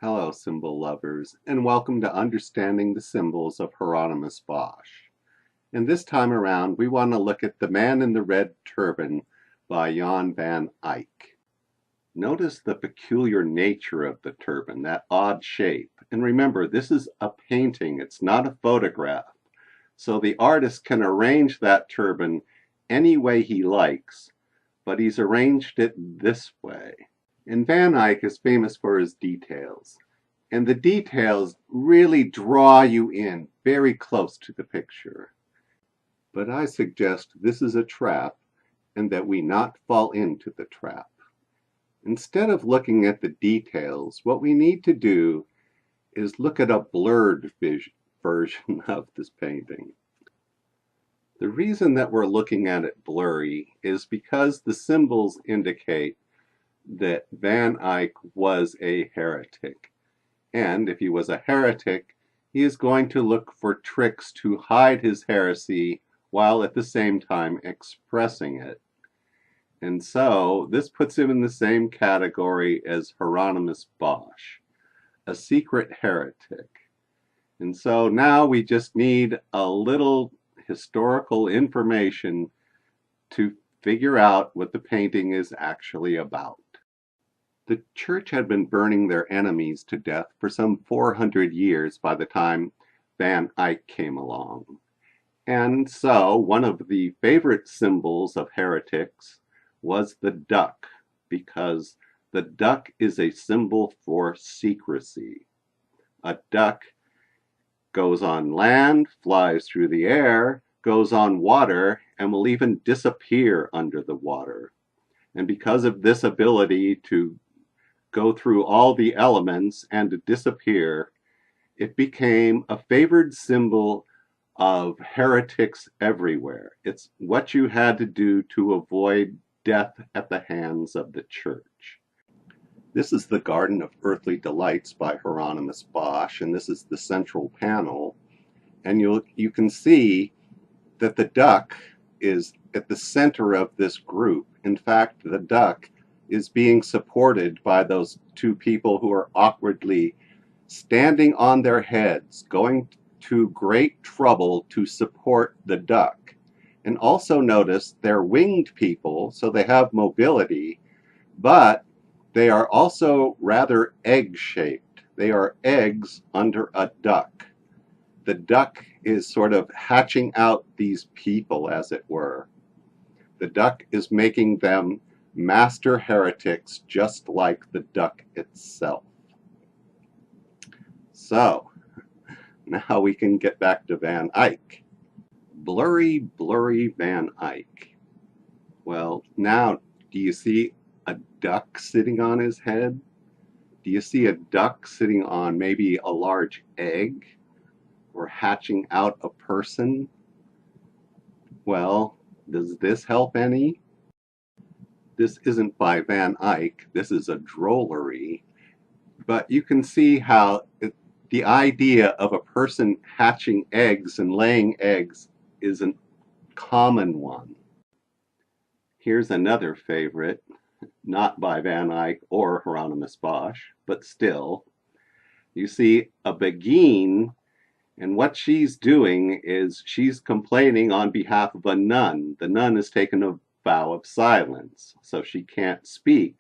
Hello, symbol lovers, and welcome to Understanding the Symbols of Hieronymus Bosch. And this time around, we want to look at The Man in the Red Turban by Jan Van Eyck. Notice the peculiar nature of the turban, that odd shape. And remember, this is a painting, it's not a photograph. So the artist can arrange that turban any way he likes, but he's arranged it this way. And Van Eyck is famous for his details. And the details really draw you in very close to the picture. But I suggest this is a trap and that we not fall into the trap. Instead of looking at the details, what we need to do is look at a blurred version of this painting. The reason that we're looking at it blurry is because the symbols indicate that Van Eyck was a heretic. And if he was a heretic, he is going to look for tricks to hide his heresy while at the same time expressing it. And so this puts him in the same category as Hieronymus Bosch, a secret heretic. And so now we just need a little historical information to figure out what the painting is actually about. The church had been burning their enemies to death for some 400 years by the time Van Eyck came along. And so one of the favorite symbols of heretics was the duck, because the duck is a symbol for secrecy. A duck goes on land, flies through the air, goes on water, and will even disappear under the water. And because of this ability to go through all the elements and to disappear, it became a favored symbol of heretics everywhere. It's what you had to do to avoid death at the hands of the church. This is the Garden of Earthly Delights by Hieronymus Bosch, and this is the central panel. And you can see that the duck is at the center of this group. In fact, the duck is being supported by those two people who are awkwardly standing on their heads, going to great trouble to support the duck. And also notice they're winged people, so they have mobility, but they are also rather egg-shaped. They are eggs under a duck. The duck is sort of hatching out these people, as it were. The duck is making them master heretics, just like the duck itself. So, now we can get back to Van Eyck. Blurry, blurry Van Eyck. Well, now, do you see a duck sitting on his head? Do you see a duck sitting on maybe a large egg? Or hatching out a person? Well, does this help any? This isn't by Van Eyck, this is a drollery, but you can see how the idea of a person hatching eggs and laying eggs is a common one. Here's another favorite, not by Van Eyck or Hieronymus Bosch, but still. You see a Beguine, and what she's doing is she's complaining on behalf of a nun. The nun has taken a vow of silence, so she can't speak.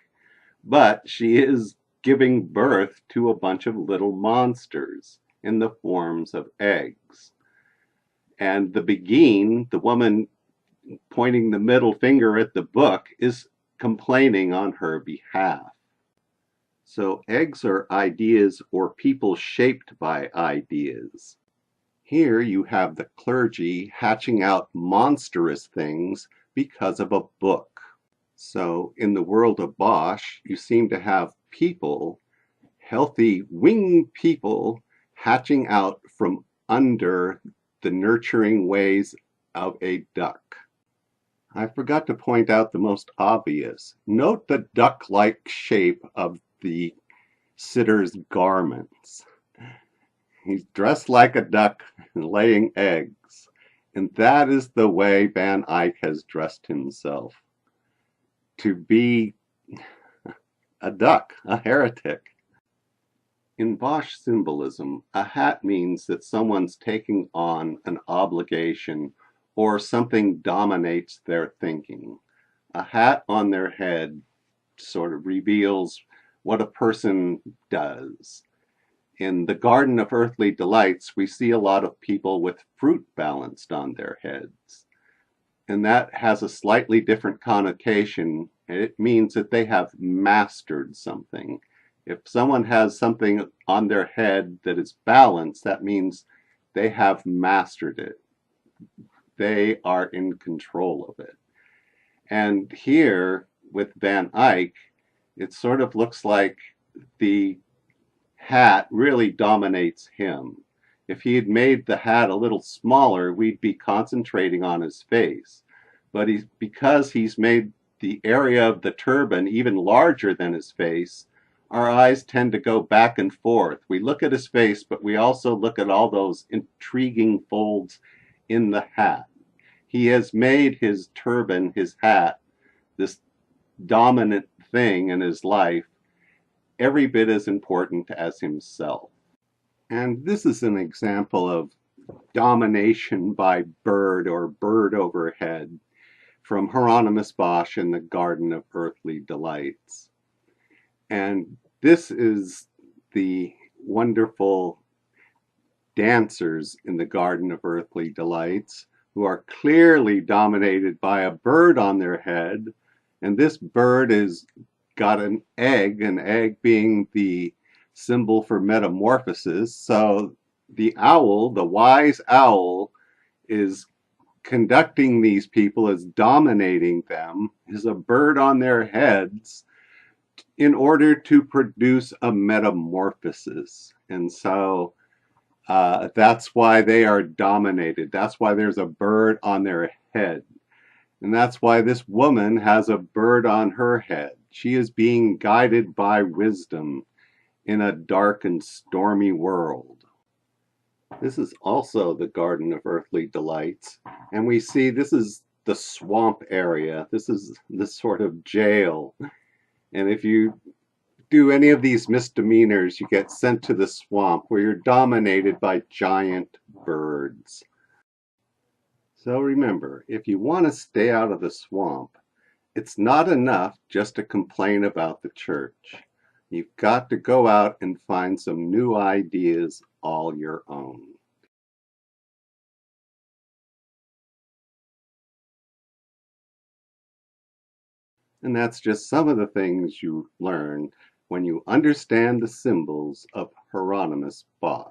But she is giving birth to a bunch of little monsters in the forms of eggs. And the Beguine, the woman pointing the middle finger at the book, is complaining on her behalf. So eggs are ideas or people shaped by ideas. Here you have the clergy hatching out monstrous things because of a book. So in the world of Bosch, you seem to have people, healthy winged people, hatching out from under the nurturing ways of a duck. I forgot to point out the most obvious. Note the duck-like shape of the sitter's garments. He's dressed like a duck and laying eggs. And that is the way Van Eyck has dressed himself. To be a duck, a heretic. In Bosch symbolism, a hat means that someone's taking on an obligation or something dominates their thinking. A hat on their head sort of reveals what a person does. In the Garden of Earthly Delights, we see a lot of people with fruit balanced on their heads. And that has a slightly different connotation. It means that they have mastered something. If someone has something on their head that is balanced, that means they have mastered it. They are in control of it. And here with Van Eyck, it sort of looks like the hat really dominates him. If he had made the hat a little smaller, we'd be concentrating on his face. But because he's made the area of the turban even larger than his face, our eyes tend to go back and forth. We look at his face, but we also look at all those intriguing folds in the hat. He has made his turban, his hat, this dominant thing in his life, every bit as important as himself. And this is an example of domination by bird or bird overhead from Hieronymus Bosch in the Garden of Earthly Delights. And this is the wonderful dancers in the Garden of Earthly Delights who are clearly dominated by a bird on their head. And this bird has got an egg being the symbol for metamorphosis. So the owl, the wise owl, is conducting these people, as dominating them, is a bird on their heads in order to produce a metamorphosis. And so that's why they are dominated. That's why there's a bird on their head. And that's why this woman has a bird on her head. She is being guided by wisdom in a dark and stormy world. This is also the Garden of Earthly Delights. And we see this is the swamp area. This is the sort of jail. And if you do any of these misdemeanors, you get sent to the swamp where you're dominated by giant birds. So remember, if you want to stay out of the swamp, it's not enough just to complain about the church. You've got to go out and find some new ideas all your own. And that's just some of the things you learn when you understand the symbols of Hieronymus Bosch.